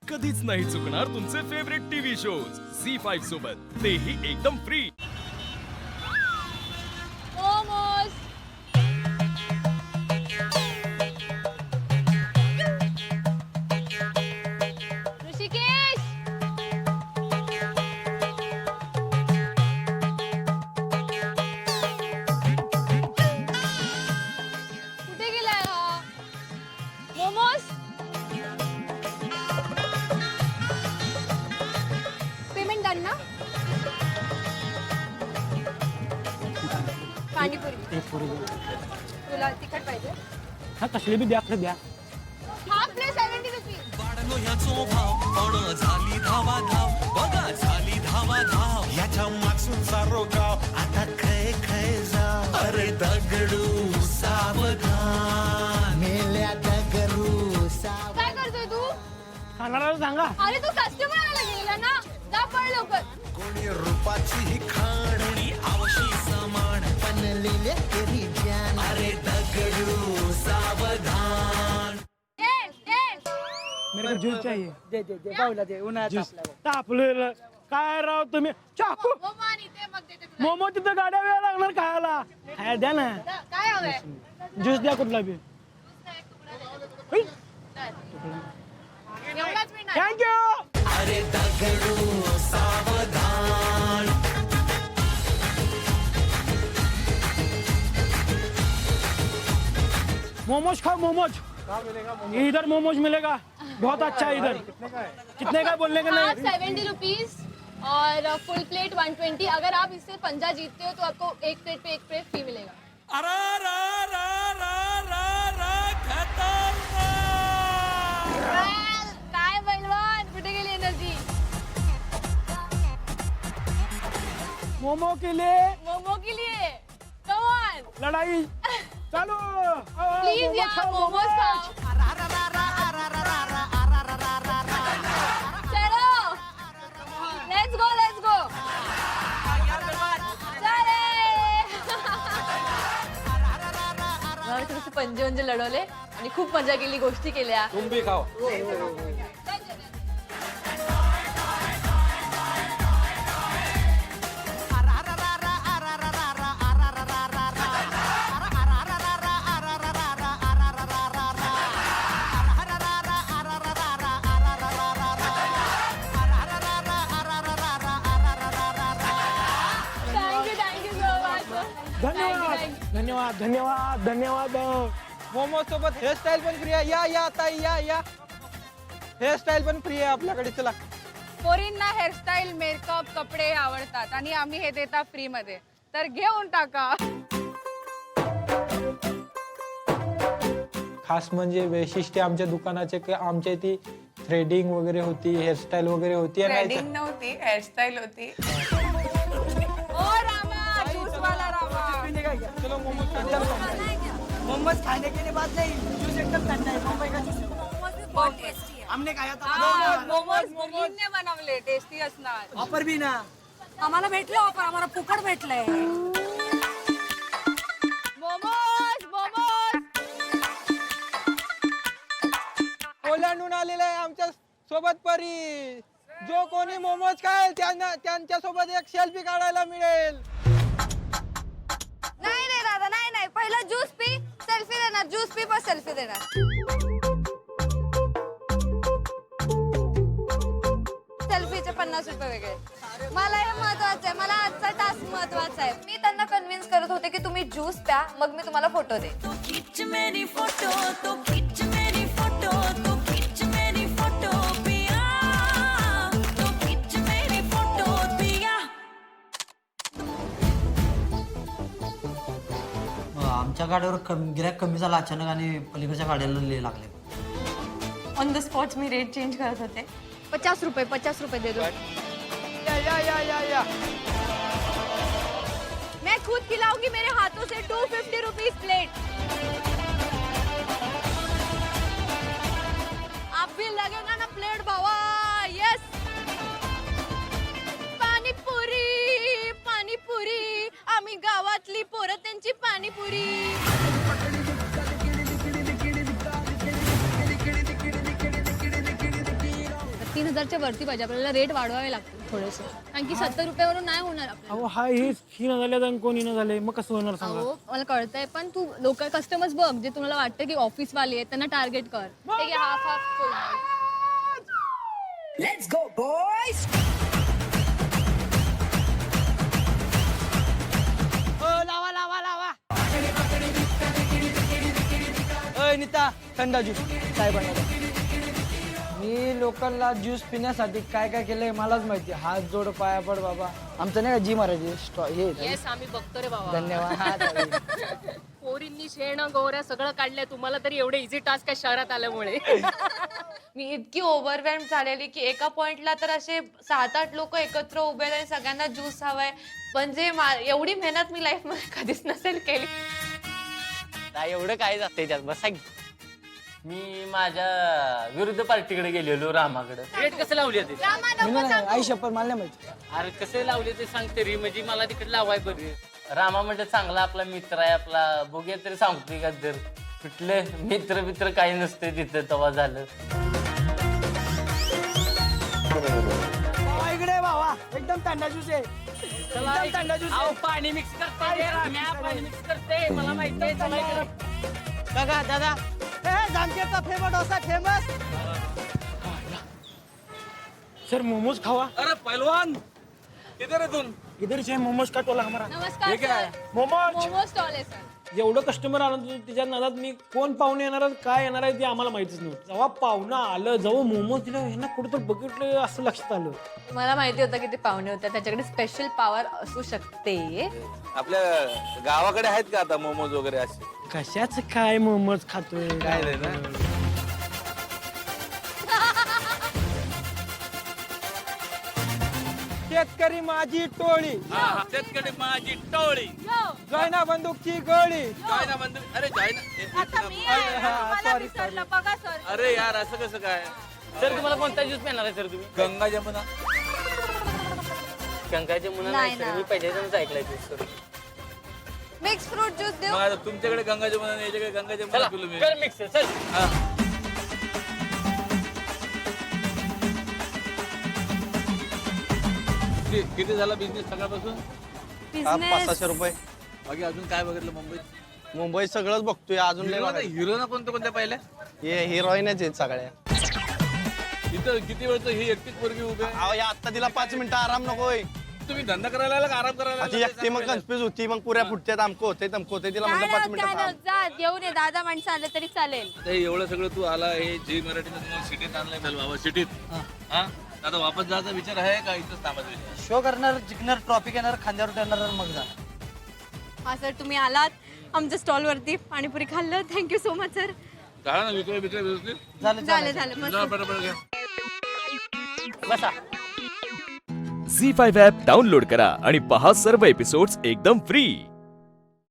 कधीच नाही चुकणार तुमचे फेवरेट टीव्ही शोज झी5 सोबत, तेही एकदम फ्री. मोमोज ऋषिकेश कुठे गेलाय हा मोमोज पेमेंट डन ना पाणीपुरी तुला तिखट पाहिजे हा कसली बी द्या खरं द्या. हाफ प्लेट 70 रुपीज वाढलो याचो भाव पण झाली धावा धाव बघा झाली धावा धाव याच्या मागसून सारो गाव आता खय खय जाव अरे दगडू सावधान मेल्या दगडू साव. काय करतोय तू खाणाऱ्याला सांगा. अरे तू कस्टमर आला गेला ना जा पळ लवकर कोणी रूपाची ही खाण कोणी आवशी समान बनलेले तरी ज्ञान अरे दगडू सावधान. मेरे को जूस चाहिए. दे दे दे बाऊला दे उन्हाळ्यात जूस तापल्यावर. तापलेलं काय राव तुम्ही. चाकू मोमो तिथं गाड्या वेळ लागणार खायला. खायला द्या ना. काय हवंय ज्यूस द्या कुठला बी. एवढाच मी नाही थँक्यू. अरे दगडू सावधान. मोमोज खाओ मोमोज. इधर मोमोज मिलेगा बहुत अच्छा है इधर. कितने का बोलने का हाफ नहीं. 70 रुपीज और फुल प्लेट 120. अगर आप इससे 50 जीतते हो तो आपको एक प्लेट पे एक प्लेट फ्री मिलेगा. काय बैलवान कुठे गेली एनर्जी मोमो के लिए मोमो के लिए कम ऑन लड़ाई चालू. प्लीज यार मोमोज खाओ चलो लेट्स गो थोडेसे पंजे लढवले आणि खूप मजा केली गोष्टी केल्या. तुम भी खाओ. Thank you so much. धन्यवाद धन्यवाद धन्यवाद धन्यवाद. मोमोज सोबत हेअरस्टाईल पण फ्री आहे. या ताई या हेअरस्टाईल पण फ्री आहे आपल्याकडे. चला पोरींना हेअरस्टाईल मेकअप कपडे आवडतात आणि आम्ही हे देता फ्री मध्ये, तर घेऊन टाका. खास म्हणजे वैशिष्ट्य आमच्या दुकानाचे की आमच्या इथे थ्रेडिंग वगैरे होती, हेअरस्टाईल वगैरे होती. थ्रेडिंग नव्हती, हेअरस्टाईल होती. ओ रामा ज्यूसवाला रामा. चलो मोमोज खाने. मोमोज खाने के लिए बात नहीं, जूस एकदम ठंडा है. मुंबई का जूस हमने खाया था. मोमोज मुलींनी बनवले, टेस्टी असणार. ऑफर भी ना आम्हाला भेटलं ऑफर, आम्हाला फुकट भेटलंय. मोमोज मोमोज ओलांडून आलेला आहे आमच्या सोबत परी. जो कोणी मोमोज खाईल त्यांच्या सोबत एक सेल्फी काढायला मिळेल. नाही दादा नाही पहिला ज्यूस पी सेल्फी देणार. ज्यूस पी पण सेल्फी देणार. सेल्फीचे 50 रुपये वेगळे. मला हे महत्वाचं आहे, मला आजचा टास्क महत्वाचा आहे. मी त्यांना कन्व्हिन्स करत होते की तुम्ही ज्यूस प्या मग मी तुम्हाला फोटो दे. आमच्या गाड्यावर गिऱ्हाईक कमी झाला अचानक आणि पलीकडच्या गाड्याला लागले. On the spot me rate change करत होते. 50 रुपये दे दो. या मैं खुद खिलाऊंगी मेरे हाथों से. 250 रुपीज प्लेट. आप भी लगेगा ना प्लेट भावा. यस पाणीपुरी आम्ही गावातली पोरं त्यांची पाणीपुरी. 3,000च्या वरती पाहिजे आपल्याला रेट वाढवावे लागतील थोडेसे कारण की 70 रुपयावरून नाही होणार आपल्याला. अहो हा ही न झाले आणि कोणी न झाले मग कसं होणार सांगा. अहो मला कळतंय पण तू लोक कस्टमर्स बघ जे तुम्हाला वाटतं की ऑफिस वाले आहेत त्यांना टार्गेट कर. ठीक आहे हाफ हाफ फुल. लावा लावा लावा अय नीता थंड ज्यूस काय बनवलं. मी लोकांना ज्यूस पिण्यासाठी काय काय केलंय मलाच माहिती. हात जोड पाया पड बाबा. आमचं नाही का जी महाराज हे येस आम्ही बघतो रे बाबा. धन्यवाद. पोरींनी शेण गोऱ्या सगळं काढलंय तुम्हाला तरी एवढे इझी टास्क आहे शहरात आल्यामुळे. मी इतकी ओव्हरवेल्म झालेली की एका पॉइंटला तर असे 7-8 लोक एकत्र उभे आहेत आणि सगळ्यांना ज्यूस हवाय. म्हणजे एवढी मेहनत मी लाईफ मध्ये कधीच नसेल केली. एवढं काय जातंय त्यात बसा की. मी माझ्या विरुद्ध पार्टीकडे गेलेलो रामाकडे. रेट कसं लावले ते आई शपथ मला नाही माहिती. अरे कसे लावले ते सांग तरी म्हणजे मला तिकडे लावाय बरे. रामा म्हणजे चांगला आपला मित्र आहे आपला बघूया तरी सांगतोय का तर कुठले मित्र काही नसते तिथं तेव्हा झालं. इकडे बाबा एकदम थंड ज्यूस आहे. एकदम थंड ज्यूस आहे. पाणी मिक्स करते पाणी मिक्स करते मला माहिती आहे. बघा दादा जामखेडचा famous dosa famous. Sir momos खावा. अरे पहलवान किधर है तुम? इधर से मोमोज का टोला हमारा. नमस्कार सर. मोमोज मोमो स्टॉल आहे सर. एवढं कस्टमर आलं होतं तिच्या नादात मी कोण पाहुणे येणार आहेत, काय येणार आहे ते आम्हाला माहितीच नव्हतं. जेव्हा पाहुणा आलं जेव्हा मोमोज दिलं ह्यांना कुठं बघितलं असं लक्षात आलं. मला माहिती होतं की ते पाहुणे होते त्याच्याकडे स्पेशल पॉवर असू शकते. आपल्या गावाकडे आहेत का आता मोमोज वगैरे असे? कशाच काय मोमोज खातोय काय नाही ना. शेतकरी माझी टोळी शेतकरी माझी टोळी जैना बंदूकची गोळी. जायना बंधू. अरे सॉरी बघा सर. अरे यार असं कसं काय? सर तुम्हाला कोणता ज्यूस पिणार आहे सर तुम्ही? गंगा जमुना. गंगा जमुना नाही नाही सर ना. मी पहिल्यांदाच ऐकलंय juice sir. Mix fruit juice देऊ. मग आता तुमच्याकडे गंगा जमुना आणि याच्याकडे गंगा जमुना चला पिलो मी. कर मिक्स चल. हा. किती झाला बिझनेस सकाळपासून? बिझनेस रुपये. बाकी अजून काय बघितलं मुंबईत? मुंबईत सगळंच बघतोय अजून हिरो ना कोणत्या पाहिल्या? हे हिरोईनच आहेत सगळ्या. इथं किती वेळचं ही एकटीच पोरगी उभी आहे? अहो आता तिला 5 मिनिटं आराम नकोय. तुम्ही धंदा करायला आला का आराम करायला ती एकटी मग कन्फ्युज होती मग पुऱ्या फुटत्यात आमको होते तमको होते तिला म्हटलं 5 मिनिटं थांब. जा घेऊन ये. दादा माणसं आले तरी चालेल. ते एवढं सगळं तू आला हे जी मराठीनं तुम्हाला सिटीत आणलंय चल बाबा सिटीत. हा आता वापस जायचा विचार आहे का इथंच थांबायचा विचार? शो करणार जिंकणार ट्रॉफी घेणार खांद्यावर ठरणार मग जा. हा सर तुम्ही आलात आमच्या स्टॉल वरती पाणीपुरी खाल्लं. Thank you so much sir. कळा ना विकलं व्यवस्थित झालं मस्त. जा पटापट घ्या. बसा. झी5 ॲप डाउनलोड करा आणि पहा सर्व एपिसोड्स एकदम फ्री.